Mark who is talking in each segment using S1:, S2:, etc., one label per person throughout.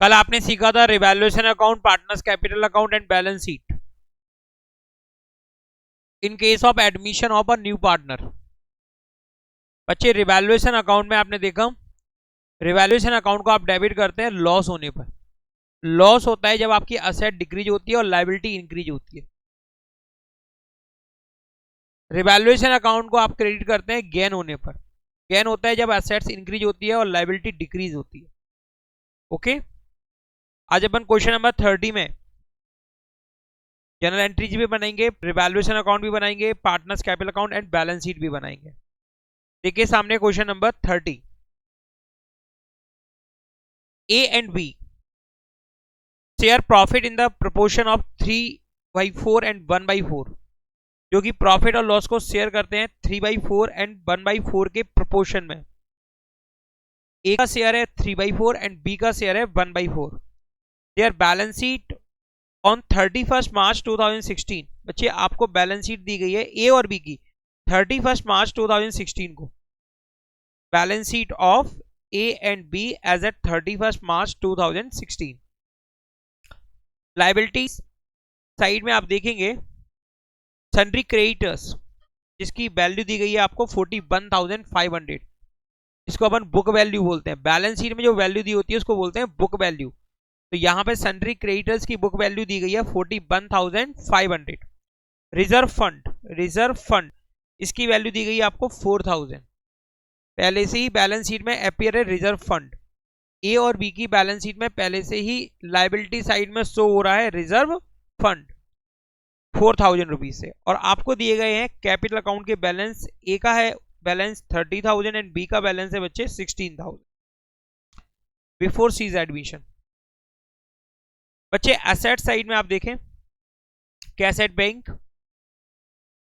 S1: कल आपने सीखा था revaluation account, partners capital account and balance sheet in case of admission of a new partner. बच्चे revaluation account में आपने देखा, रिवैल्यूएशन अकाउंट को आप डेबिट करते हैं लॉस होने पर। लॉस होता है जब आपकी असेट डिक्रीज होती है और लायबिलिटी इंक्रीज होती है। रिवैल्यूएशन अकाउंट को आप क्रेडिट करते हैं गेन होने पर। गेन होता है जब असेट्स इंक्रीज होती है और लायबिलिटी डिक्रीज होती है। ओके, आज अपन क्वेश्चन नंबर 30 में जनरल एंट्रीज भी बनाएंगे, रिवैल्यूएशन अकाउंट भी बनाएंगे, partners capital account and balance sheet भी बनाएंगे। देखिए सामने question number 30। A and B share profit in the proportion of 3/4 and 1/4। जो कि प्रॉफिट और लॉस को शेयर करते हैं 3/4 एंड 1/4 के प्रोपोर्शन में। ए का शेयर है 3/4 एंड बी का शेयर है 1/4। देयर बैलेंस शीट ऑन 31 मार्च 2016। बच्चे आपको बैलेंस शीट दी गई है ए और बी की 31 मार्च 2016 को। Balance sheet of A and B as at 31 March 2016। Liabilities side में आप देखेंगे सन्ड्री क्रेडिटर्स जिसकी वैल्यू दी गई है आपको 41,500, इसको अपन बुक वैल्यू बोलते हैं। बैलेंस शीट में जो वैल्यू दी होती है उसको बोलते हैं बुक वैल्यू। तो यहां पे सन्ड्री क्रेडिटर्स की बुक वैल्यू दी गई है 41,500। रिजर्व फंड इसकी वैल्यू दी गई है आपको 4,000। पहले से ही बैलेंस शीट में अपीयर है रिजर्व फंड। ए और बी की बैलेंस शीट में पहले से ही लायबिलिटी साइड में शो हो रहा है रिजर्व फंड 4,000 रुपीज से। और आपको दिए गए हैं कैपिटल अकाउंट के बैलेंस। ए का है बैलेंस 30,000 एंड बी का बैलेंस है बच्चे 16,000 बिफोर सीज एडमिशन। बच्चे एसेट साइड में आप देखें, cassette bank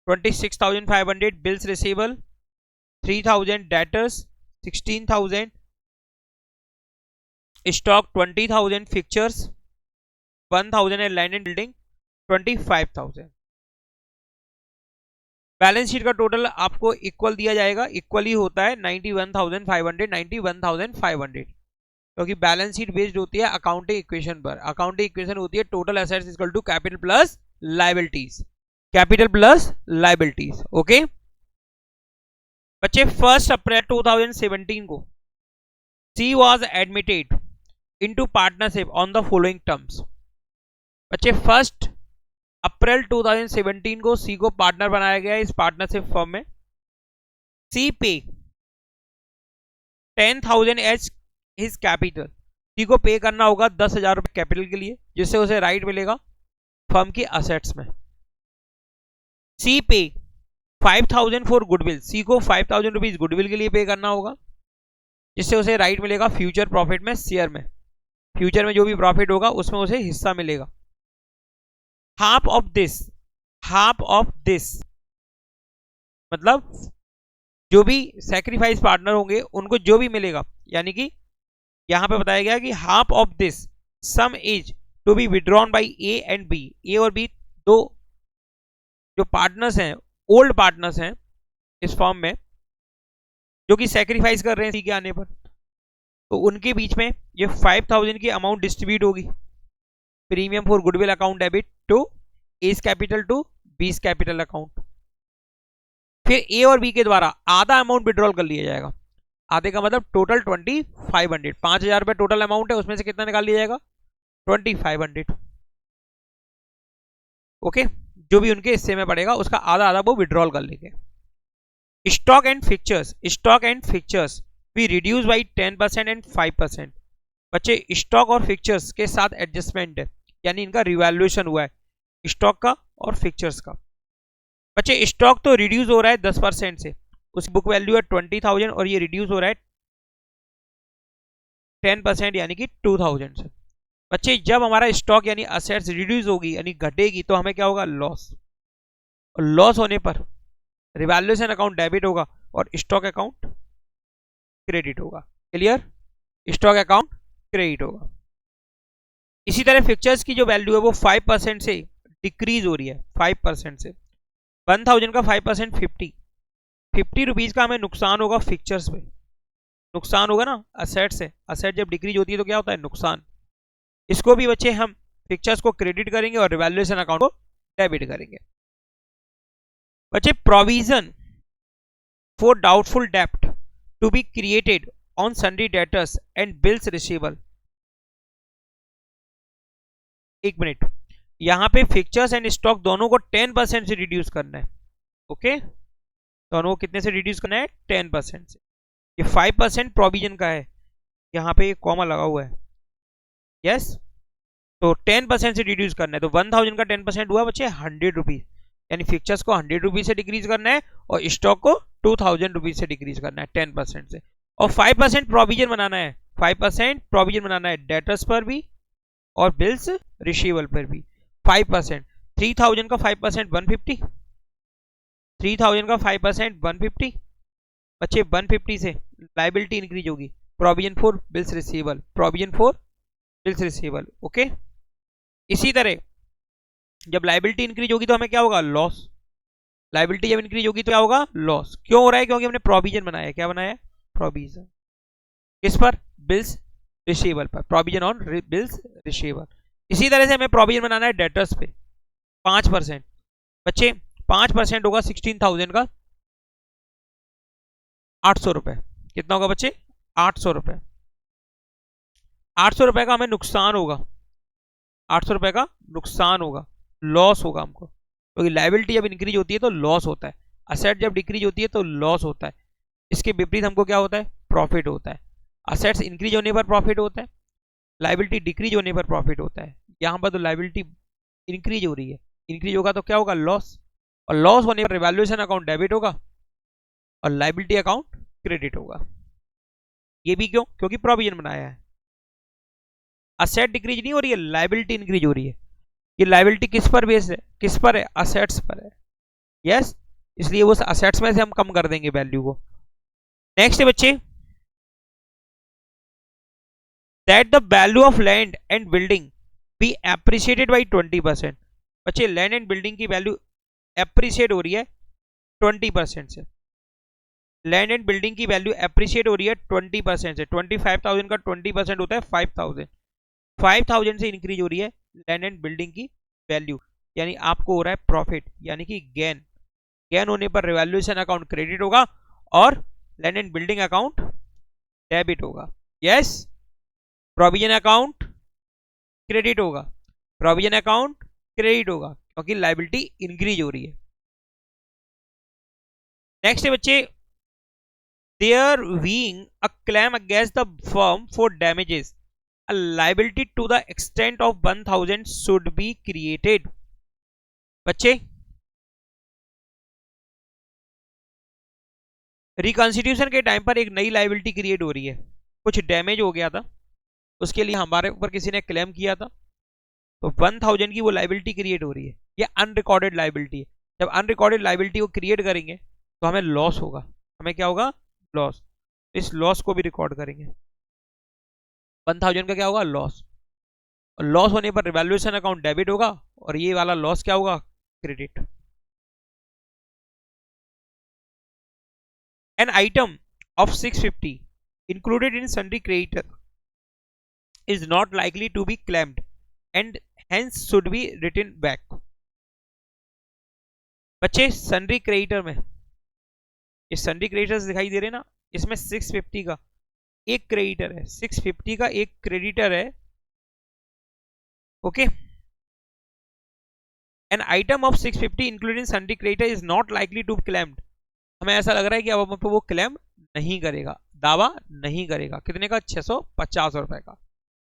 S1: 26,500, bills receivable 3,000, debtors 16,000, stock 20,000, fixtures 1,000 and land and building 25,000। Balance sheet का टोटल आपको इक्वल दिया जाएगा, इक्वल ही होता है 91,500 क्योंकि बैलेंस शीट बेस्ड होती है अकाउंटिंग इक्वेशन पर। अकाउंटिंग इक्वेशन होती है total assets equal to capital plus liabilities, capital plus liabilities. Okay बच्चे 1 अप्रैल 2017 को C was admitted into partnership on the following terms. बच्चे 1 अप्रैल 2017 को सी को पार्टनर बनाया गया इस पार्टनरशिप फर्म में। सी पे 10,000 एज हिज कैपिटल। सी को पे करना होगा 10,000 रुपए कैपिटल के लिए, जिससे उसे राइट मिलेगा फर्म की असेट्स में। सी पे 5,000 फॉर गुडविल। सी को 5,000 रुपीज गुडविल के लिए पे करना होगा, जिससे उसे राइट मिलेगा फ्यूचर प्रॉफिट में, शेयर में। फ्यूचर में जो भी प्रॉफिट होगा उसमें उसे हिस्सा मिलेगा। हाफ ऑफ दिस मतलब जो भी सैक्रिफाइस पार्टनर होंगे उनको जो भी मिलेगा, यानी कि यहां पे बताया गया कि half of this sum is to be withdrawn by A and B. A और बी दो जो पार्टनर्स हैं, ओल्ड पार्टनर्स हैं इस फॉर्म में, जो कि सैक्रिफाइस कर रहे हैं सी के आने पर, तो उनके बीच में ये 5,000 की अमाउंट डिस्ट्रीब्यूट होगी। Premium for goodwill account debit to S capital to B's capital account. फिर ए और बी के द्वारा आधा अमाउंट विड्रॉल कर लिया जाएगा। आधे का मतलब टोटल 2,500। 5,000 रुपए टोटल अमाउंट है, उसमें से कितना निकाल लिया जाएगा 2,500। ओके, जो भी उनके हिस्से में पड़ेगा उसका आधा आधा वो विड्रॉल कर लेंगे। Stock and fixtures we reduce by 10% and 5%। बच्चे स्टॉक और फिक्चर्स के साथ एडजस्टमेंट है, यानी इनका रिवैल्यूएशन हुआ है स्टॉक का और फिक्चर्स का। बच्चे स्टॉक तो रिड्यूस हो रहा है 10% से, उसकी बुक वैल्यू है 20,000 और ये रिड्यूस हो रहा है 10% यानी कि 2,000 से। बच्चे जब हमारा स्टॉक यानी असेट्स रिड्यूस होगी यानी घटेगी तो हमें क्या होगा लॉस, और लॉस होने पर रिवैल्यूएशन अकाउंट डेबिट होगा और स्टॉक अकाउंट क्रेडिट होगा। क्लियर, स्टॉक अकाउंट क्रेडिट होगा। इसी तरह फिक्चर्स की जो वैल्यू है वो 5% से डिक्रीज हो रही है, 5% से 1,000 का 5% 50 रुपीज का हमें नुकसान होगा फिक्चर्स पे। नुकसान होगा ना असेट से, असेट जब डिक्रीज होती है तो क्या होता है नुकसान। इसको भी बच्चे हम पिक्चर्स को क्रेडिट करेंगे और रिवैल्यूएशन अकाउंट को डेबिट करेंगे। बच्चे प्रोविजन फॉर डाउटफुल डेब्ट to be created on sundry debtors and bills receivable. एक मिनट, यहां पे फिक्चर्स एंड स्टॉक दोनों को 10% से रिड्यूस करना है। ओके, दोनों को कितने से रिड्यूस करना है? 10% से। ये 5% प्रोविजन का है, यहाँ पे एक कॉमा लगा हुआ है। यस, तो 10% से रिड्यूस करना है। तो 1000 का 10% हुआ बच्चे 100 रुपीज, यानी फिक्चर्स को 100 रुपीज से डिक्रीज करना है और स्टॉक को 2000 रुपीज से डिक्रीज करना है 10% से। और 5% प्रोविजन बनाना है, 5% प्रोविजन बनाना है डेटर्स पर भी और बिल्स रिसीवेबल पर भी। 5%, 3000 का 5% 150, 3000 का 5% 150। बच्चे 150 से लाइबिलिटी इंक्रीज होगी, provision for bills receivable, provision for bills receivable. Okay, इसी तरह जब लाइबिलिटी इंक्रीज होगी तो हमें क्या होगा? लॉस। लाइबिलिटी जब इंक्रीज होगी तो क्या होगा? लॉस। क्यों हो रहा है? क्योंकि हमने प्रोविजन बनाया है। क्या बनाया है? प्रोविजन। किस पर? बिल्स रिसीवेबल पर, प्रोविजन ऑन बिल्स रिसीवेबल। इसी तरह से हमें प्रोविजन बनाना है डेटर्स पे 5%। बच्चे 5% होगा 16,000 का 800 रुपए। कितना होगा बच्चे? 800 रुपए। 800 रुपए का हमें नुकसान होगा, 800 रुपए का नुकसान होगा, लॉस होगा हमको, क्योंकि लायबिलिटी जब इंक्रीज होती है तो लॉस होता है, असेट जब डिक्रीज होती है तो लॉस होता है। इसके विपरीत हमको क्या होता है? प्रॉफिट होता है। असेट्स इंक्रीज होने पर प्रॉफिट होता है, लायबिलिटी डिक्रीज होने पर प्रॉफिट होता है। यहाँ पर तो लायबिलिटी इंक्रीज हो रही है, इंक्रीज होगा तो क्या होगा? लॉस। और लॉस होने पर रिवैल्यूएशन अकाउंट डेबिट होगा और लायबिलिटी अकाउंट क्रेडिट होगा। ये भी क्यों? क्योंकि प्रोविजन बनाया है। असेट डिक्रीज नहीं हो रही है, लायबिलिटी इंक्रीज हो रही है। ये लायबिलिटी किस पर बेस्ड है? किस पर है? असेट्स पर है। यस, इसलिए उस असेट्स में से हम कम कर देंगे वैल्यू को। नेक्स्ट है बच्चे, that the value of land and building B appreciated by 20%। बच्चे लैंड एंड बिल्डिंग की वैल्यू एप्रिशिएट हो रही है 20% से। लैंड एंड बिल्डिंग की वैल्यू एप्रिशिएट हो रही है 20% से। 25,000 का 20% होता है 5,000। 5,000 से इंक्रीज हो रही है लैंड एंड बिल्डिंग की वैल्यू, यानी आपको हो रहा है प्रॉफिट, यानी कि गेन। गेन होने पर रिवैल्यूएशन अकाउंट क्रेडिट होगा और land and building account debit होगा। यस, प्रोविजन अकाउंट क्रेडिट होगा, प्रोविजन अकाउंट क्रेडिट होगा, क्योंकि लायबिलिटी इंक्रीज हो रही है। नेक्स्ट है बच्चे, there being a claim against the firm for damages, a liability to the extent of 1,000 should be created। बच्चे, रिकॉन्स्टिट्यूशन के टाइम पर एक नई लायबिलिटी क्रिएट हो रही है, कुछ डैमेज हो गया था, उसके लिए हमारे ऊपर किसी ने क्लेम किया था, तो 1,000 की वो लायबिलिटी क्रिएट हो रही है। ये अनरिकॉर्डेड लायबिलिटी है। जब अनरिकॉर्डेड लायबिलिटी को क्रिएट करेंगे तो हमें लॉस होगा। हमें क्या होगा? लॉस। इस लॉस को भी रिकॉर्ड करेंगे। 1,000 का क्या होगा? लॉस। और लॉस होने पर रिवैल्यूएशन अकाउंट डेबिट होगा और ये वाला लॉस क्या होगा? Credit. N item of 650 included in sundry creditor is not likely to be claimed and hence should be written back। बच्चे, सन्ड्री क्रेडिटर में, ये सन्ड्री क्रेडिटर्स दिखाई दे रहे ना, इसमें 650 का एक क्रेडिटर है, 650 का एक क्रेडिटर है। Okay, an item of 650 including sundry creditor is not likely to claimed. हमें ऐसा लग रहा है कि अब वो क्लेम नहीं करेगा, दावा नहीं करेगा। कितने का? 650 रुपए का।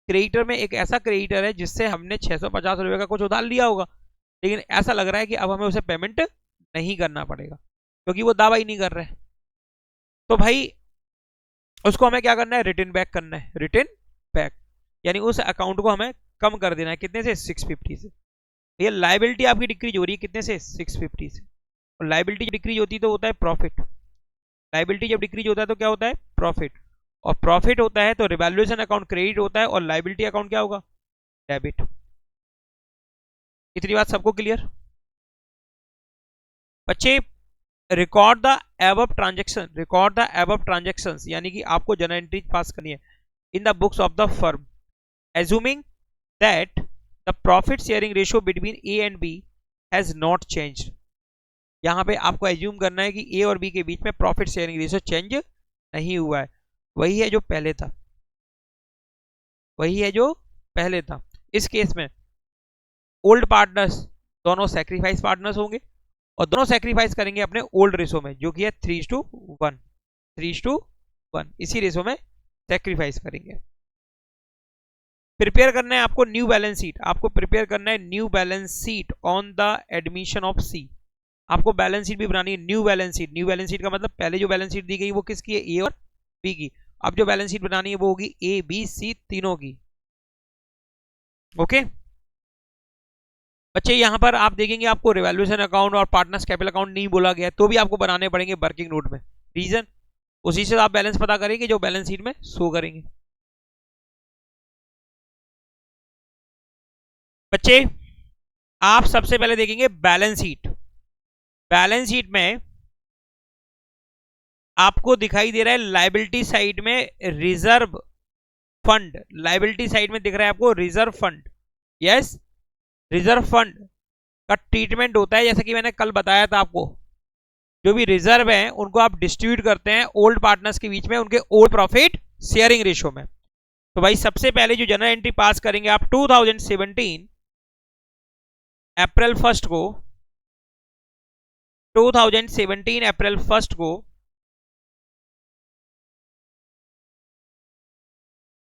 S1: क्रेडिटर में एक ऐसा क्रेडिटर है जिससे हमने 650 रुपए का कुछ उधार लिया होगा, लेकिन ऐसा लग रहा है कि अब हमें उसे पेमेंट नहीं करना पड़ेगा क्योंकि वो दावा ही नहीं कर रहा है। तो भाई उसको हमें क्या करना है? रिटर्न बैक करना है। रिटर्न बैक यानी उस अकाउंट को हमें कम कर देना है। कितने से? 650 से। ये लायबिलिटी आपकी डिक्रीज हो रही है कितने से? 650 से। और लायबिलिटी जब डिक्रीज होती है तो होता है प्रॉफिट। लायबिलिटी जब डिक्रीज होता है तो क्या होता है? प्रॉफिट। और प्रॉफिट होता है तो रिवैल्यूएशन अकाउंट क्रेडिट होता है और लायबिलिटी अकाउंट क्या होगा? डेबिट। इतनी बात सबको क्लियर? बच्चे, record the above transaction, record the above transactions, यानी कि आपको जर्नल एंट्रीज पास करनी है in the books of the firm, assuming that the profit sharing ratio between A and B has not changed. यहां पे आपको assume करना है कि ए और बी के बीच में प्रॉफिट शेयरिंग रेशियो चेंज नहीं हुआ है, वही है जो पहले था, वही है जो पहले था। इस केस में ओल्ड पार्टनर्स दोनों सैक्रिफाइस पार्टनर्स होंगे और दोनों सैक्रिफाइस करेंगे अपने ओल्ड रेशो में, जो कि है 3:1, 3:1, इसी रेशो में सैक्रिफाइस करेंगे। प्रिपेयर करना है आपको न्यू बैलेंस शीट, आपको प्रिपेयर करना है new balance sheet on the admission of C. आपको बैलेंस शीट भी बनानी है, new balance sheet. New balance sheet का मतलब पहले जो बैलेंस शीट दी गई वो किसकी है, ए और बी की। अब जो बैलेंस शीट बनानी है वो होगी ए बी सी तीनों की। ओके बच्चे, यहां पर आप देखेंगे आपको रिवैल्यूएशन अकाउंट और पार्टनर्स कैपिटल अकाउंट नहीं बोला गया, तो भी आपको बनाने पड़ेंगे वर्किंग नोट में। रीजन, उसी से आप बैलेंस पता करेंगे जो बैलेंस शीट में शो करेंगे। बच्चे, आप सबसे पहले देखेंगे बैलेंस शीट। बैलेंस शीट में आपको दिखाई दे रहा है लायबिलिटी साइड में रिजर्व फंड, लायबिलिटी साइड में दिख रहा है आपको reserve fund. Yes, reserve fund का ट्रीटमेंट होता है जैसे कि मैंने कल बताया था आपको, जो भी रिजर्व है उनको आप डिस्ट्रीब्यूट करते हैं ओल्ड पार्टनर्स के बीच में उनके ओल्ड प्रॉफिट शेयरिंग रेशियो में। तो भाई सबसे पहले जो जनरल एंट्री पास करेंगे आप 2017 अप्रैल 1 को, 2017 अप्रैल 1 को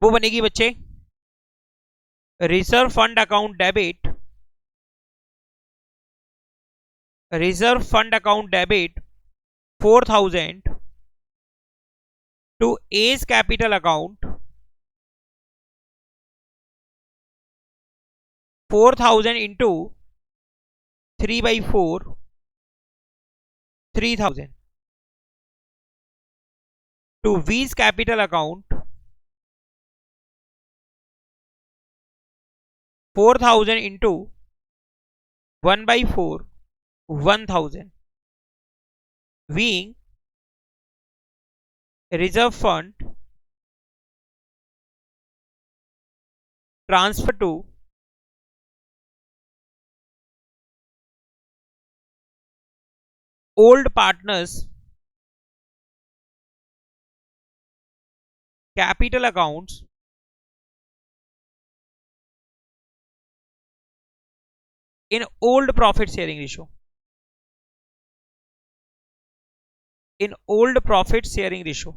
S1: वो बनेगी बच्चे reserve fund account debit, reserve fund account debit 4000 to A's capital account 4000 into 3/4 3000 to वीज capital account 4000 into 1/4 1000 being reserve fund transfer to old partners capital accounts in old profit sharing ratio, in old profit sharing ratio।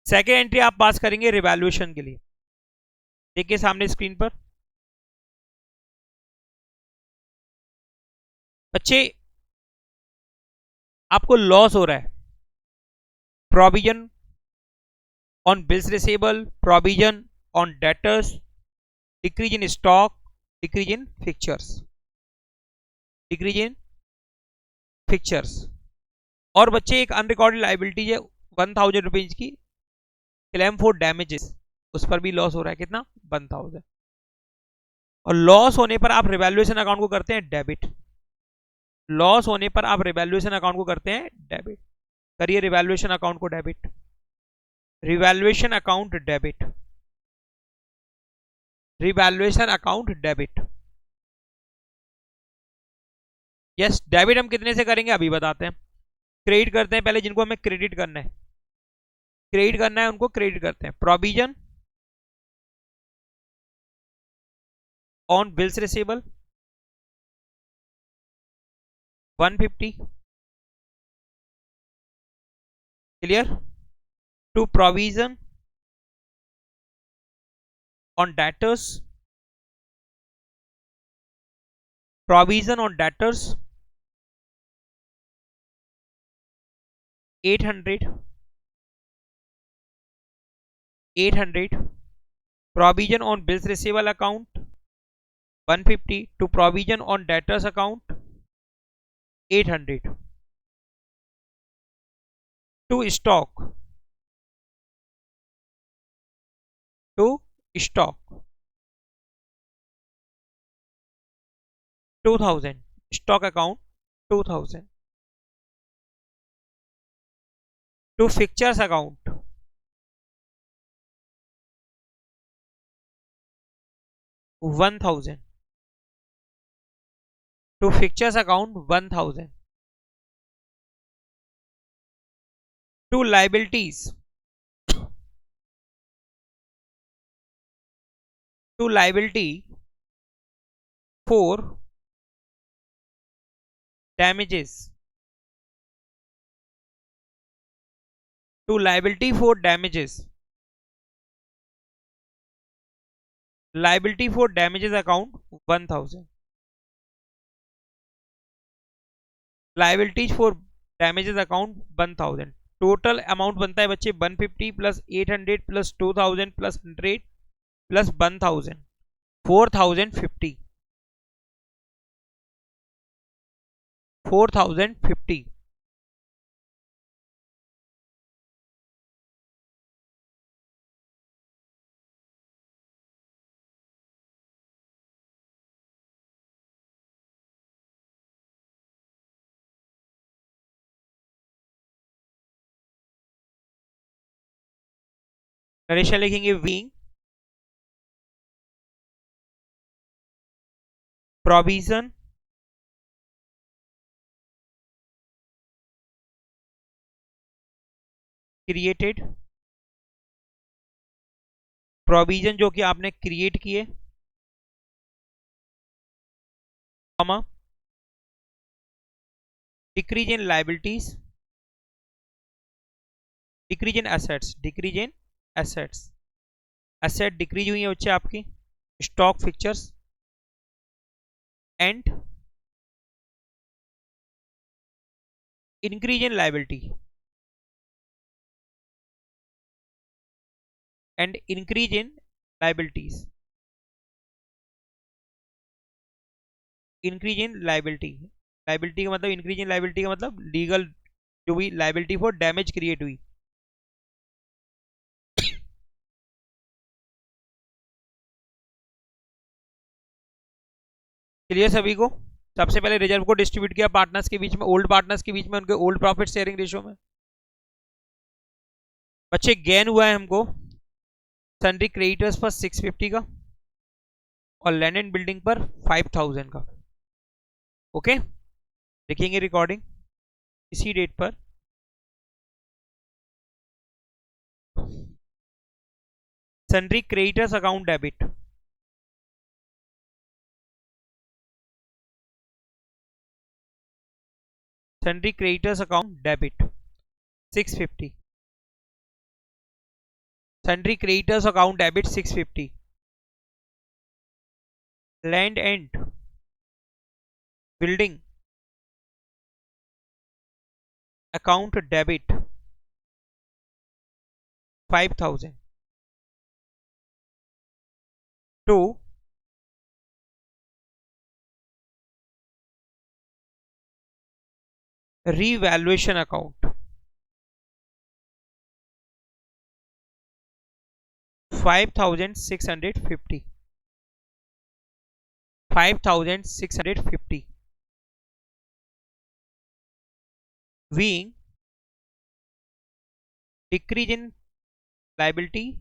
S1: Second entry आप पास करेंगे revaluation के लिए। देखिए सामने screen पर बच्चे, आपको लॉस हो रहा है, provision on bills receivable, provision on debtors, decrease in stock, decrease in fixtures, decrease in fixtures. और बच्चे एक अनरिकॉर्डेड लाइबिलिटी है 1000 रुपीज की, क्लेम फॉर डैमेजेस, उस पर भी लॉस हो रहा है, कितना 1000। और लॉस होने पर आप रिवैल्यूएशन अकाउंट को करते हैं डेबिट, लॉस होने पर आप रिवैल्यूएशन अकाउंट को करते हैं डेबिट। करिए रिवैल्यूएशन अकाउंट को debit, revaluation account debit, revaluation account debit. Yes, debit हम कितने से करेंगे अभी बताते हैं। क्रेडिट करते हैं पहले जिनको हमें क्रेडिट करना है, क्रेडिट करना है उनको क्रेडिट करते हैं। Provision on bills receivable 150, clear, to provision on debtors, provision on debtors 800, 800, provision on bills receivable account 150 to provision on debtors account 800 to stock, to stock 2000, stock account 2000 to fixtures account 1000 to fixtures account 1000 to liabilities to liability for damages to liability for damages liability for damages account 1000 liabilities for damages account 1000 total amount बनता है बच्चे 150 plus 800 plus 2000 plus 100 plus 1000 4050 4050 narration लिखेंगे wing provision created provision जो कि आपने create किए comma decrease in liabilities decrease in assets decrease in assets asset decrease हुई है बच्चे आपकी stock fixtures and increase in liability and increase in liabilities increase in liability liability का मतलब इंक्रीज इन लायबिलिटी का मतलब लीगल जो भी लायबिलिटी फॉर डैमेज क्रिएट हुई क्लियर सभी को सबसे पहले रिजर्व को डिस्ट्रीब्यूट किया पार्टनर्स के बीच में ओल्ड पार्टनर्स के बीच में उनके ओल्ड प्रॉफिट शेयरिंग रेशियो में बच्चे गेन हुआ है हमको सन्ड्री क्रेडिटर्स पर 650 का और लैंड एंड बिल्डिंग पर 5000 का ओके देखेंगे रिकॉर्डिंग इसी डेट पर sundry creditors account debit sundry creditors account debit 650 sundry creditors account debit 650 land and building account debit 5000 to revaluation account 5650 5650 being decrease in liability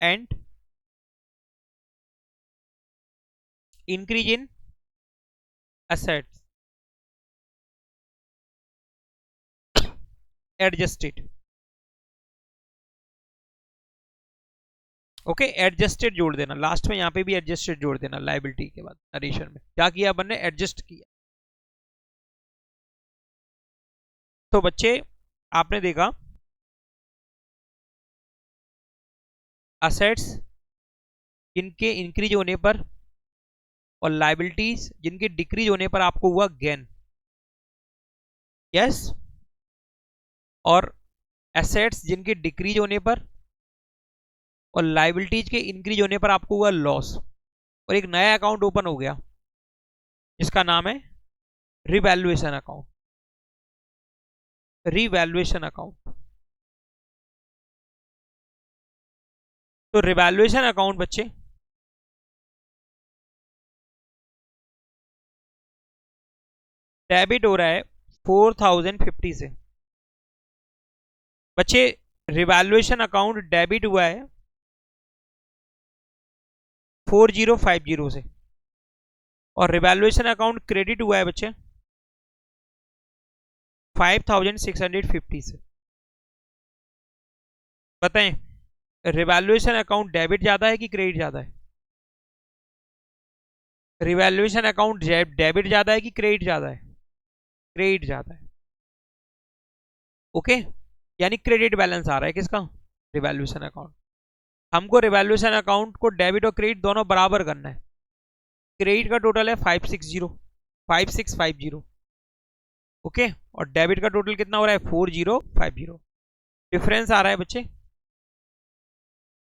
S1: and increase in assets adjusted okay adjusted जोड़ देना last में यहाँ पे भी adjusted जोड़ देना liability के बाद नरेशन में क्या किया अपन ने एडजस्ट किया तो बच्चे आपने देखा असेट्स जिनके इंक्रीज होने पर और लायबिलिटीज जिनके डिक्रीज होने पर आपको हुआ गेन यस और एसेट्स जिनके डिक्रीज होने पर और लायबिलिटीज के इंक्रीज होने पर आपको हुआ लॉस और एक नया अकाउंट ओपन हो गया जिसका नाम है रिवैल्यूएशन अकाउंट रिवैल्यूएशन अकाउंट तो रिवैल्यूएशन अकाउंट बच्चे डेबिट हो रहा है 4050 से बच्चे रिवैल्यूएशन अकाउंट डेबिट हुआ है 4050 से और रिवैल्यूएशन अकाउंट क्रेडिट हुआ है बच्चे 5650 से। बताएं रिवैल्यूएशन अकाउंट डेबिट ज्यादा है कि क्रेडिट ज्यादा है? रिवैल्यूएशन अकाउंट डेबिट ज्यादा है कि क्रेडिट ज्यादा है? क्रेडिट ज्यादा है। ओके, यानी क्रेडिट बैलेंस आ रहा है किसका? Revaluation account. हमको रिवैल्यूएशन अकाउंट को डेबिट और क्रेडिट दोनों बराबर करना है। क्रेडिट का टोटल है 5650। ओके, और डेबिट का टोटल कितना हो रहा है 4050। डिफरेंस आ रहा है बच्चे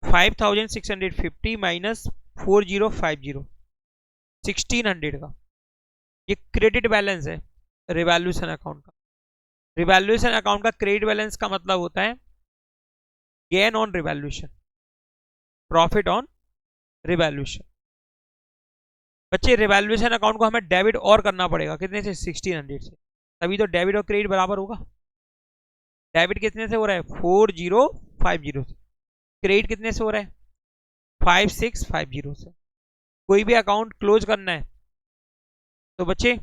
S1: 5650 माइनस 4050 1600 का। ये क्रेडिट बैलेंस है रिवैल्यूएशन अकाउंट का। रिवैल्यूएशन अकाउंट का क्रेडिट बैलेंस का मतलब होता है gain on revaluation, profit on revaluation. बच्चे रिवैल्यूएशन अकाउंट को हमें डेबिट और करना पड़ेगा कितने से? 1600 से, तभी तो डेबिट और क्रेडिट बराबर होगा। डेबिट कितने से हो रहा है? 4050 से। क्रेडिट कितने से हो रहा है? 5650 से। कोई भी अकाउंट क्लोज करना है तो बच्चे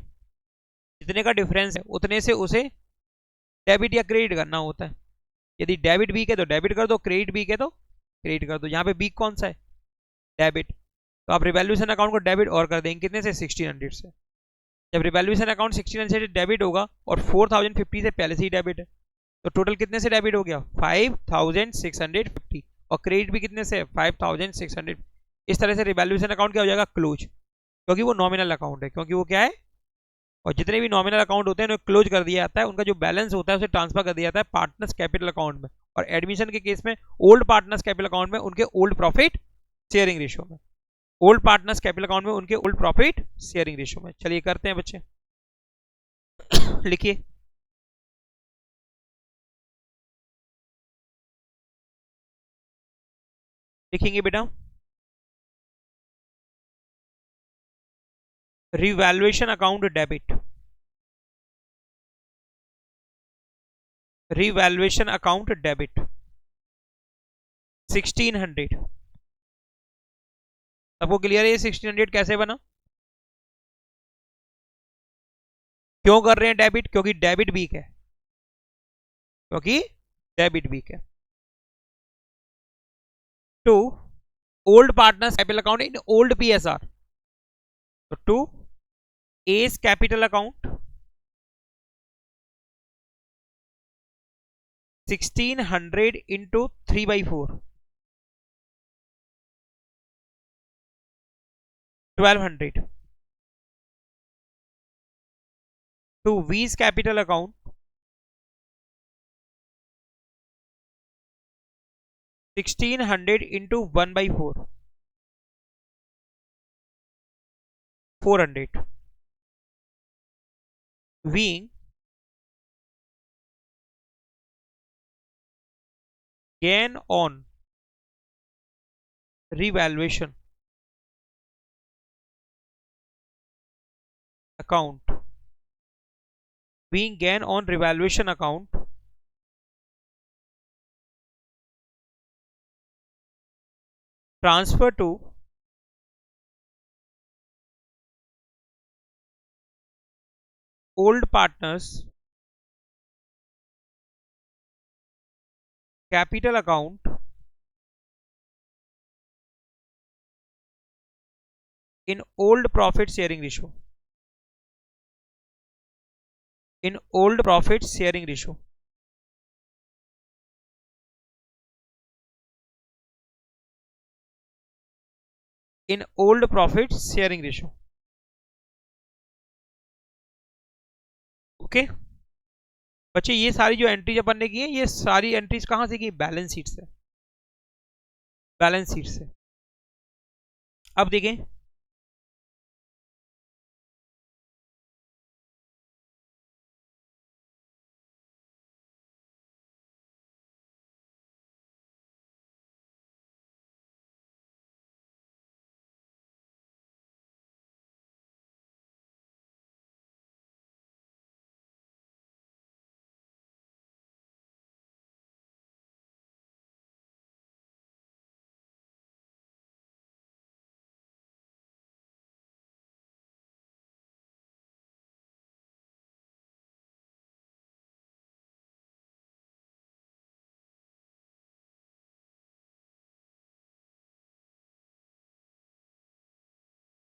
S1: जितने का डिफरेंस है उतने से उसे डेबिट या क्रेडिट करना होता है। यदि डेबिट वीक है तो डेबिट कर दो, क्रेडिट वीक है तो क्रेडिट कर दो। यहाँ पे वीक कौन सा है? डेबिट। तो आप रिवैल्यूएशन अकाउंट को डेबिट और कर देंगे कितने से? 1600 से। जब रिवैल्यूएशन अकाउंट 1600 से डेबिट होगा और 4050 से पहले से ही डेबिट है तो टोटल कितने से डेबिट हो गया? 5650। और क्रेडिट भी कितने से? 5600। इस तरह से रिवैल्यूएशन अकाउंट क्या हो जाएगा? क्लोज, क्योंकि वो नॉमिनल अकाउंट है। क्योंकि वो क्या है? और जितने भी नॉमिनल अकाउंट होते हैं उन्हें क्लोज कर दिया जाता है, उनका जो बैलेंस होता है उसे ट्रांसफर कर दिया जाता है पार्टनर्स कैपिटल अकाउंट में। और एडमिशन के केस में ओल्ड पार्टनर्स कैपिटल अकाउंट में उनके ओल्ड प्रॉफिट शेयरिंग रेशियो में। ओल्ड पार्टनर्स कैपिटल अकाउंट में उनके ओल्ड प्रॉफिट शेयरिंग रेशियो में। चलिए करते हैं बच्चे लिखिए लिखेंगे बेटा revaluation account debit, revaluation account debit 1600। सबको क्लियर है ये 1600 कैसे बना? क्यों कर रहे हैं डेबिट? क्योंकि डेबिट वीक है, क्योंकि डेबिट वीक है। To old partners capital account in old PSR, तो to S capital account 1600 into 3/4 1200 to वीज capital account 1600 into 1/4 400 being gain on revaluation account, being gain on revaluation account transfer to old partners capital account in old profit sharing ratio, in old profit sharing ratio, in old profit sharing ratio। Okay बच्चे ये सारी जो entries अपन ने की है ये सारी entries कहां से की? बैलेंस शीट से, बैलेंस शीट से। अब देखें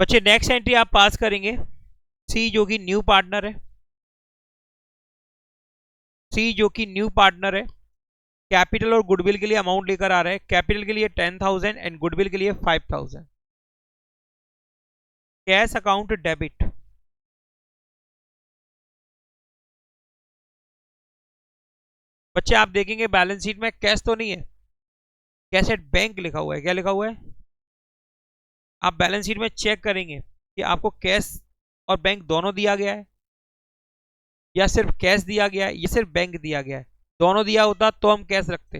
S1: बच्चे नेक्स्ट एंट्री आप पास करेंगे सी जो कि न्यू पार्टनर है, सी जो कि न्यू पार्टनर है, कैपिटल और गुडविल के लिए अमाउंट लेकर आ रहा है। कैपिटल के लिए 10,000 एंड गुडविल के लिए 5,000। कैश अकाउंट डेबिट, बच्चे आप देखेंगे बैलेंस शीट में कैश तो नहीं है, कैश एट बैंक लिखा हुआ है। क्या लिखा हुआ है? आप बैलेंस शीट में चेक करेंगे कि आपको कैश और बैंक दोनों दिया गया है, या सिर्फ कैश दिया गया है, या सिर्फ बैंक दिया गया है। दोनों दिया होता तो हम कैश रखते,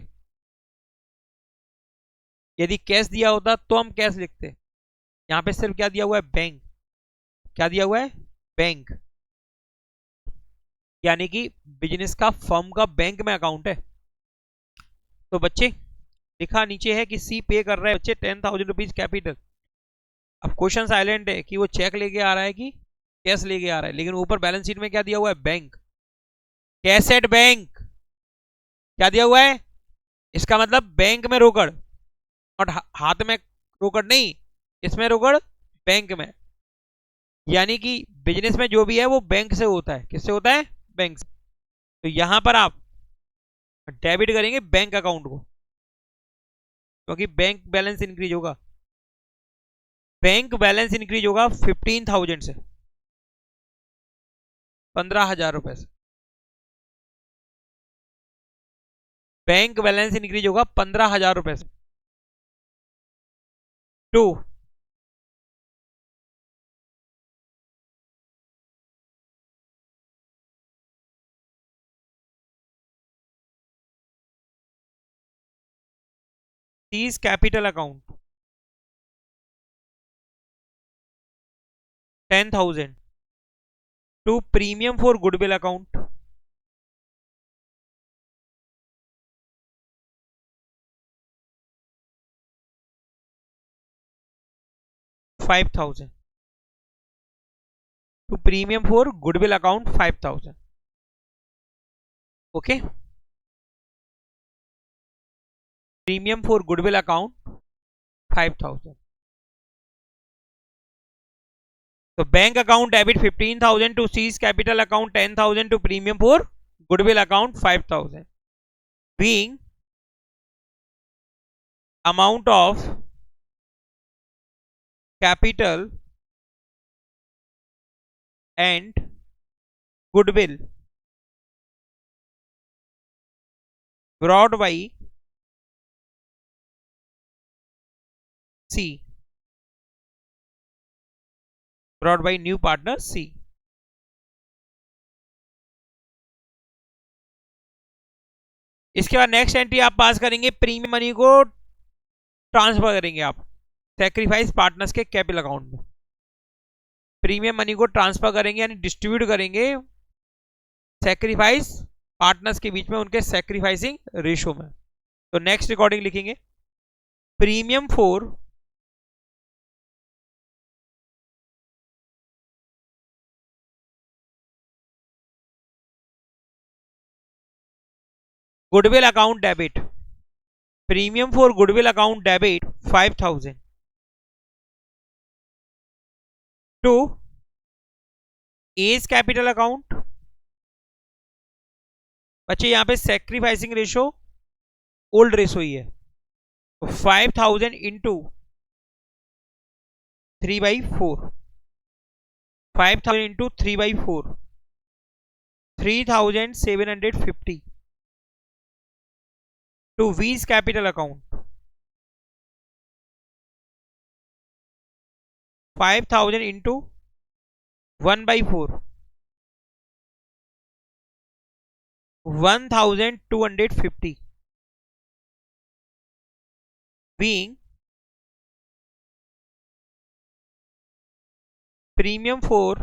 S1: यदि कैश दिया होता तो हम कैश लिखते। यहां पे सिर्फ क्या दिया हुआ है? बैंक। क्या दिया हुआ है? बैंक। यानी कि बिजनेस का, फर्म का बैंक में अकाउंट है। तो बच्चे लिखा नीचे है कि सी पे कर रहा है बच्चे 10,000 रुपीज कैपिटल। अब क्वेश्चन साइलेंट है कि वो चेक लेके आ रहा है कि कैश लेके आ रहा है, लेकिन ऊपर बैलेंस शीट में क्या दिया हुआ है? बैंक। कैश एट बैंक क्या दिया हुआ है? इसका मतलब बैंक में रोकड़, और हाथ में रोकड़ नहीं, इसमें रोकड़ बैंक में। यानी कि बिजनेस में जो भी है वो बैंक से होता है। किससे होता है? बैंक से। तो यहां पर आप डेबिट करेंगे बैंक अकाउंट को, क्योंकि बैंक बैलेंस इंक्रीज होगा। बैंक बैलेंस इंक्रीज होगा 15,000 से, 15,000 रुपए से। बैंक बैलेंस इंक्रीज होगा 15,000 रुपए से। To C's capital account 10,000 to premium for goodwill account 5,000 to premium for goodwill account 5,000। Okay, premium for goodwill account 5,000। तो bank account debit 15,000 to C's capital account 10,000 to premium for goodwill account 5,000, being amount of capital and goodwill brought by C, brought by new partner C। इसके बाद next entry आप पास करेंगे, premium money को transfer करेंगे आप sacrifice partners के capital account में। Premium money को ट्रांसफर करेंगे यानी डिस्ट्रीब्यूट करेंगे सैक्रिफाइस पार्टनर्स के बीच में उनके सैक्रिफाइसिंग रेशो में। तो नेक्स्ट रिकॉर्डिंग लिखेंगे, premium for goodwill account debit, premium for goodwill account debit 5,000 to A's capital account. बच्चे यहां पे सैक्रिफाइसिंग रेशो ओल्ड रेशो ही है, तो 5,000 इंटू 3/4, 5,000 इंटू 3/4, 3,750 टू वीज capital account 5,000 into 1/4, 1,250 being premium for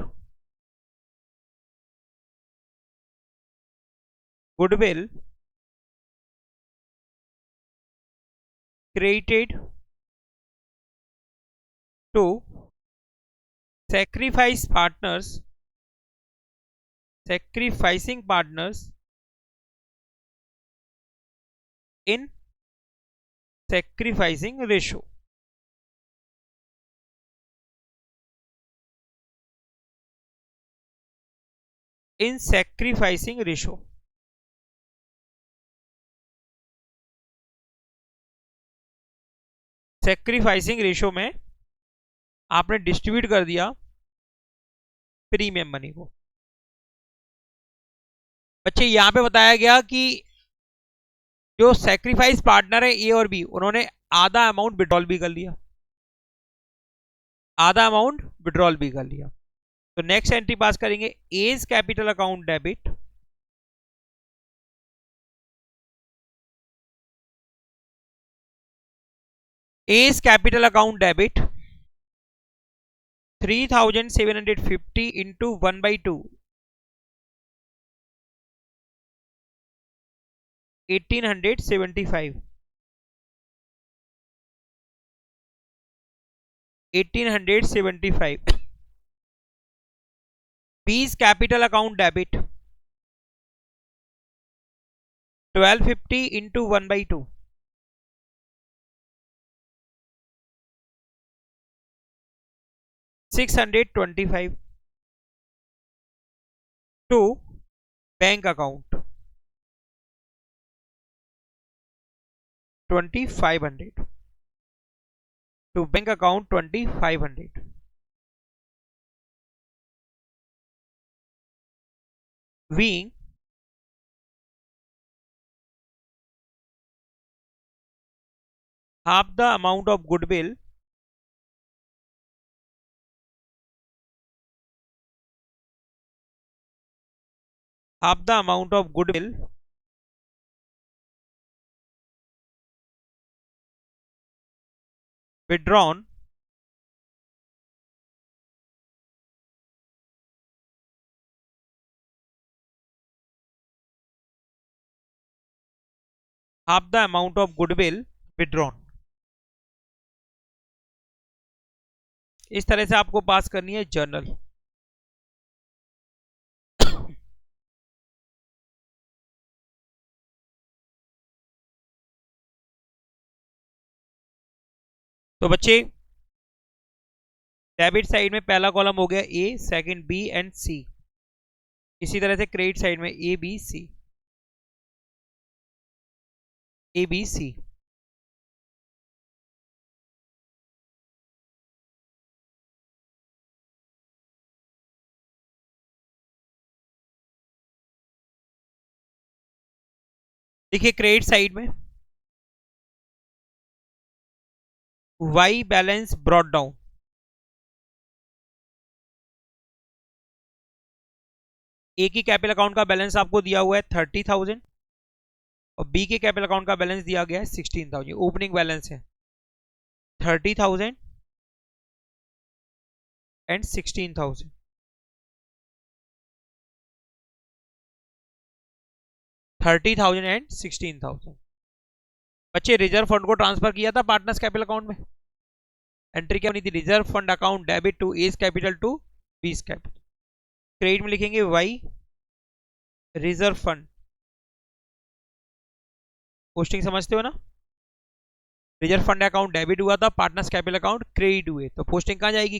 S1: goodwill created to sacrificing partners in sacrificing ratio। In sacrificing ratio, sacrificing ratio में आपने distribute कर दिया प्रीमियम मनी को। बच्चे यहां पे बताया गया कि जो सैक्रिफाइस पार्टनर है ए और बी, उन्होंने आधा अमाउंट विड्रॉल भी कर लिया, आधा अमाउंट विड्रॉल भी कर लिया। तो नेक्स्ट एंट्री पास करेंगे, A's capital account debit, A's capital account debit 3750 into 1/2 1875, 1875। B's capital account debit 1250 into 1/2 625 to bank account 2500 to bank account 2500। being half the amount of goodwill withdrawn half the amount of goodwill withdrawn। इस तरह से आपको पास करनी है journal. तो बच्चे debit side में पहला कॉलम हो गया ए, सेकंड बी एंड सी। इसी तरह से क्रेडिट साइड में ए बी सी, ए बी सी। देखिए क्रेडिट साइड में by balance brought down, A की कैपिटल अकाउंट का बैलेंस आपको दिया हुआ है 30,000 और बी के कैपिटल अकाउंट का बैलेंस दिया गया है 16,000। ओपनिंग बैलेंस है 30,000 एंड 16,000। 30,000 एंड 16,000। बच्चे रिजर्व फंड को ट्रांसफर किया था पार्टनर्स कैपिटल अकाउंट में, एंट्री क्या बनी थी, reserve fund account debit to A's capital to B's capital. Credit में लिखेंगे वाई रिजर्व फंड, पोस्टिंग समझते हो ना, रिजर्व फंड अकाउंट डेबिट हुआ था, पार्टनर्स कैपिटल अकाउंट क्रेडिट हुए, तो पोस्टिंग कहां जाएगी,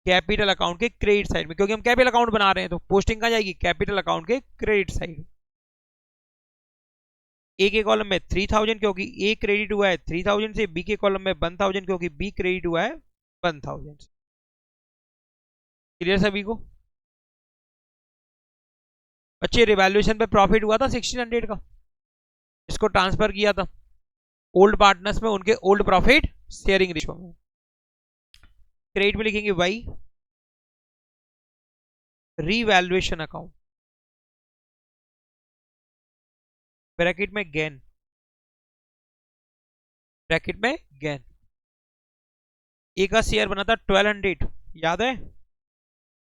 S1: कैपिटल अकाउंट के क्रेडिट साइड में, क्योंकि हम कैपिटल अकाउंट बना रहे हैं तो पोस्टिंग कहां जाएगी, कैपिटल अकाउंट के क्रेडिट साइड। ए के कॉलम में 3,000 क्योंकि ए क्रेडिट हुआ है 3,000 से, बी के कॉलम में 1,000 क्योंकि बी क्रेडिट हुआ है 1,000 से। क्लियर सभी को? बच्चे रिवैल्यूएशन पे प्रॉफिट हुआ था 1,600 का, इसको ट्रांसफर किया था ओल्ड पार्टनर्स में, उनके ओल्ड प्रॉफिट शेयरिंग रेशो में। क्रेडिट में लिखेंगे वाई रीवैल्यूएशन अकाउंट, ब्रैकेट में गेन, ब्रैकेट में गेन। ए का शेयर बना था 1,200, याद है,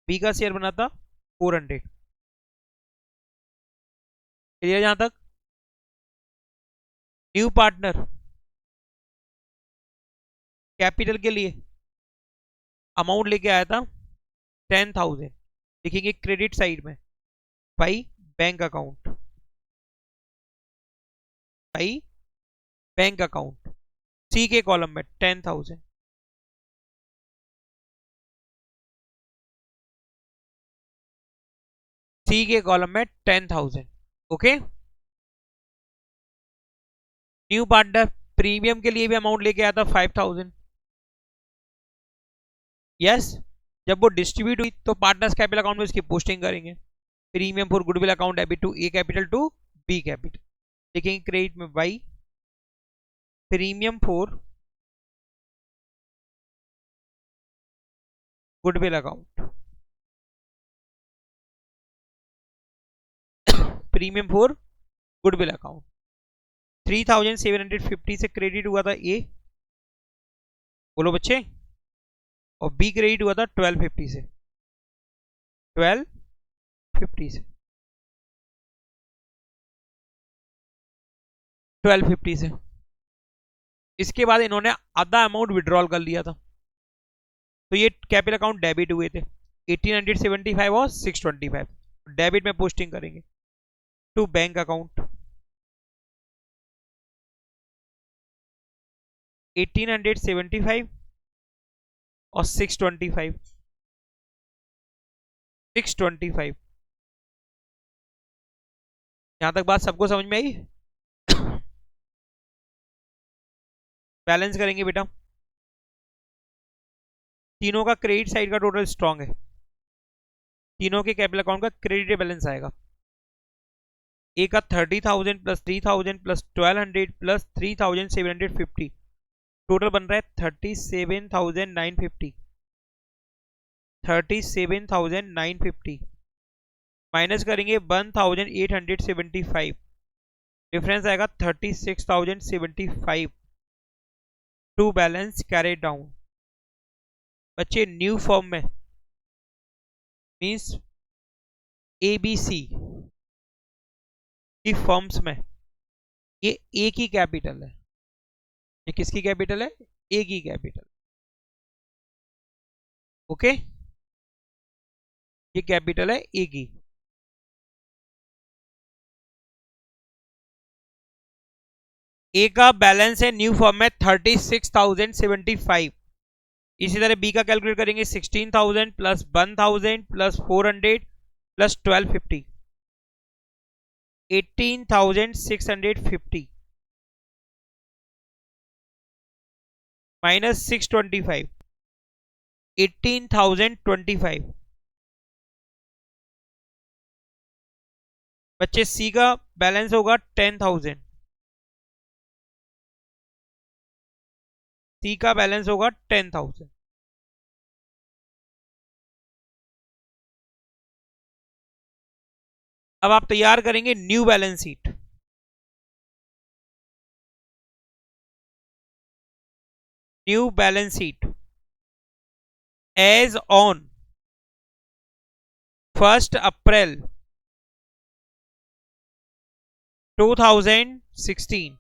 S1: बी का शेयर बना था 400। क्लियर यहां तक? न्यू पार्टनर कैपिटल के लिए अमाउंट लेके आया था 10,000, लिखेंगे क्रेडिट साइड में by bank account, by bank account, C के कॉलम में 10,000। सी के कॉलम में 10,000। ओके, न्यू पार्टनर प्रीमियम के लिए भी अमाउंट लेके आया था 5,000। यस, जब वो डिस्ट्रीब्यूट हुई तो पार्टनर्स कैपिटल अकाउंट में उसकी पोस्टिंग करेंगे। Premium for goodwill account debit to A capital to B capital, लिखेंगे क्रेडिट में by, premium for goodwill account, premium for goodwill account 3,750 से क्रेडिट हुआ था ए, बोलो बच्चे, और बी क्रेडिट हुआ था 1250 से, 1250 से, 1250 से। इसके बाद इन्होंने आधा अमाउंट विड्रॉल कर लिया था, तो ये कैपिटल अकाउंट डेबिट हुए थे 1875 और 625, डेबिट में पोस्टिंग करेंगे टू बैंक अकाउंट 1875 और 625, 625। यहां तक बात सबको समझ में आई? बैलेंस करेंगे बेटा, तीनों का क्रेडिट साइड का टोटल स्ट्रांग है, तीनों के कैपिटल अकाउंट का क्रेडिट बैलेंस आएगा। ए का 30,000 प्लस 3,000 प्लस 1,200 प्लस 3,750, टोटल बन रहा है 37,950, 37,950 माइनस करेंगे 1,875, डिफरेंस आएगा 36,075 टू बैलेंस कैरी डाउन। बच्चे न्यू फॉर्म में मींस एबीसी की फॉर्म्स में ये ए की कैपिटल है, ये किसकी कैपिटल है? ए की कैपिटल। ओके, ये कैपिटल है ए की। ए का बैलेंस है न्यू फॉर्म में 36,075। इसी तरह बी का कैलकुलेट करेंगे 16,000 प्लस 1,000 प्लस 400 प्लस 1,250, 18,650 माइनस 625, 18,025। बच्चे सी का बैलेंस होगा 10,000, सी का बैलेंस होगा 10,000। अब आप तैयार करेंगे new balance sheet. New balance sheet as on 1 April 2016,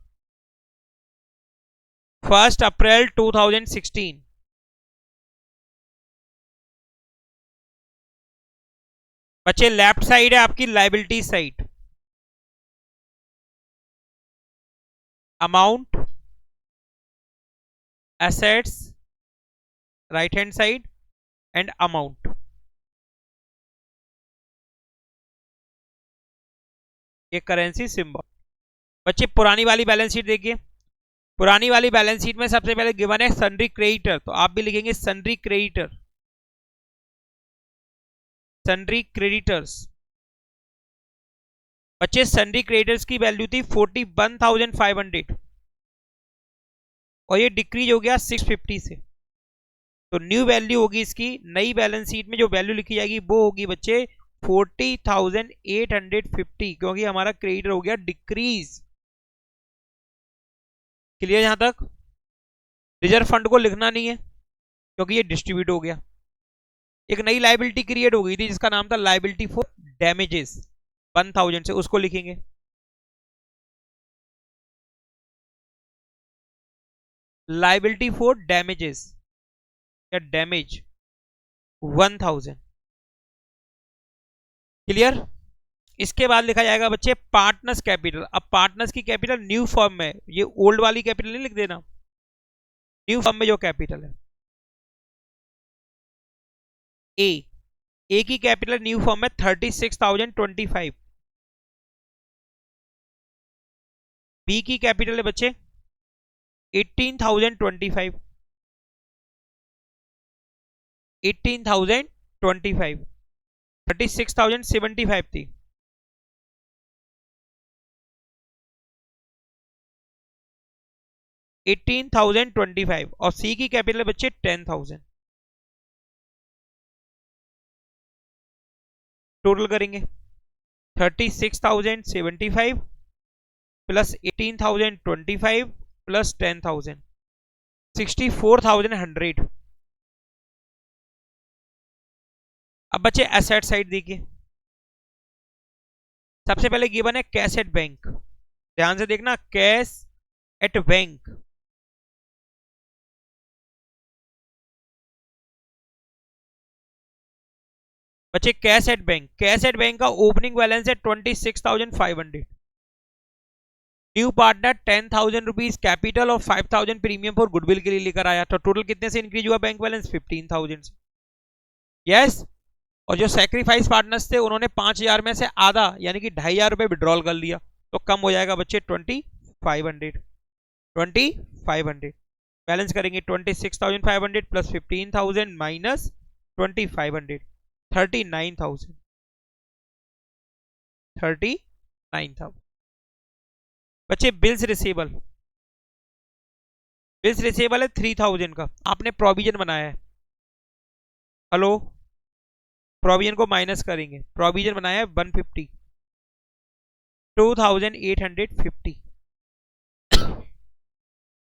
S1: 1 April 2016। बच्चे लेफ्ट साइड है आपकी liability side, amount assets right hand side and amount. ये करेंसी सिंबल। बच्चे पुरानी वाली बैलेंस शीट देखिए, पुरानी वाली बैलेंस शीट में सबसे पहले गिवन है सन्ड्री क्रेडिटर, तो आप भी लिखेंगे सन्ड्री क्रेडिटर, सन्ड्री क्रेडिटर्स। बच्चे सन्ड्री क्रेडिटर्स की वैल्यू थी 41,500 और ये डिक्रीज हो गया 650 से, तो न्यू वैल्यू होगी इसकी नई बैलेंस शीट में जो वैल्यू लिखी जाएगी वो होगी बच्चे 40,850, क्योंकि हमारा क्रेडिटर हो गया डिक्रीज। क्लियर यहां तक? रिजर्व फंड को लिखना नहीं है क्योंकि ये डिस्ट्रीब्यूट हो गया। एक नई लाइबिलिटी क्रिएट हो गई थी जिसका नाम था लाइबिलिटी फॉर डैमेजेस 1,000 से, उसको लिखेंगे। लाइबिलिटी फॉर डैमेजेस या डैमेज 1,000। क्लियर? इसके बाद लिखा जाएगा बच्चे पार्टनर्स कैपिटल। अब पार्टनर्स की कैपिटल न्यू फॉर्म में, ये ओल्ड वाली कैपिटल नहीं लिख देना, न्यू फॉर्म में जो कैपिटल है ए ए की कैपिटल न्यू फॉर्म में 36,025, बी की कैपिटल है बच्चे 18,025, 18,025, 36,075 थी, $18,025 और सी की कैपिटल बच्चे 10,000। टोटल करेंगे 36,075 प्लस 18,025 प्लस 10,000, 64,100। अब बच्चे एसेट साइड देखिए, सबसे पहले गिवन है कैश एट बैंक, ध्यान से देखना, कैश एट बैंक। बच्चे cash at bank, cash at bank का ओपनिंग बैलेंस है 26,500, न्यू पार्टनर 10,000 रुपीज कैपिटल और 5,000 प्रीमियम फॉर गुडविल के लिए लेकर आया, तो टोटल कितने से इंक्रीज हुआ बैंक बैलेंस? 15,000 से। यस, और जो सेक्रीफाइस पार्टनर्स थे उन्होंने 5,000 में से आधा यानी कि 2,500 रुपए विड्रॉल कर लिया, तो कम हो जाएगा बच्चे 2,500, 2,500। बैलेंस करेंगे 26,500 प्लस 15,000 माइनस 2,500, 39,000, 39,000। बच्चे बिल्स रिसीवेबल, बिल्स रिसीवेबल है 3,000 का, आपने प्रोविजन बनाया है, हेलो, प्रोविजन को माइनस करेंगे, प्रोविजन बनाया है 150, 2,850।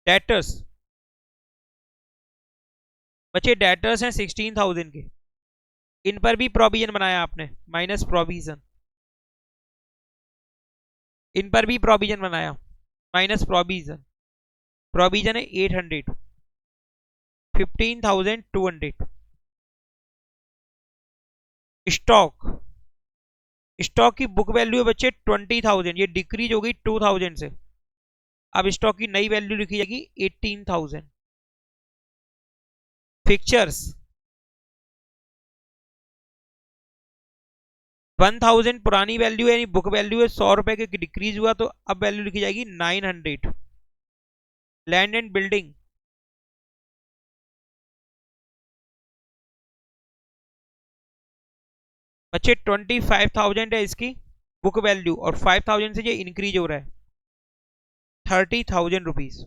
S1: डेटर्स, बच्चे डेटर्स हैं 16,000 के, इन पर भी प्रोविजन बनाया आपने, माइनस प्रोविजन, इन पर भी प्रोविजन बनाया, माइनस प्रोविजन, प्रोविजन है 800, 15,200। स्टॉक, स्टॉक की बुक वैल्यू है बच्चे 20,000, ये डिक्रीज हो गई 2,000 से, अब स्टॉक की नई वैल्यू लिखी जाएगी 18,000। फिक्चर्स 1,000 पुरानी वैल्यू है, यानी बुक वैल्यू है 100 रुपए के, डिक्रीज हुआ तो अब वैल्यू लिखी जाएगी 900। लैंड एंड बिल्डिंग, बच्चे 25,000 है इसकी बुक वैल्यू और 5,000 से ये इंक्रीज हो रहा है 30,000 रुपीज,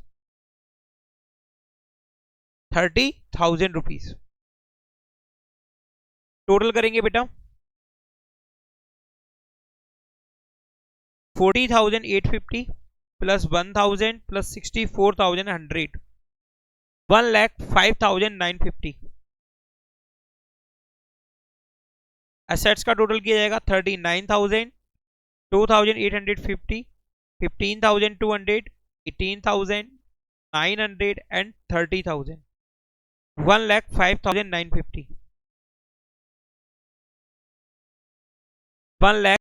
S1: 30,000 रुपीज। टोटल करेंगे बेटा 40,850 प्लस 1,000 प्लस 64,100, 1,05,950। एसेट्स का टोटल किया जाएगा 39,000, 2,850, 15,200, 18,000, 900 एंड 30,000, 1,05,950, 1,00,000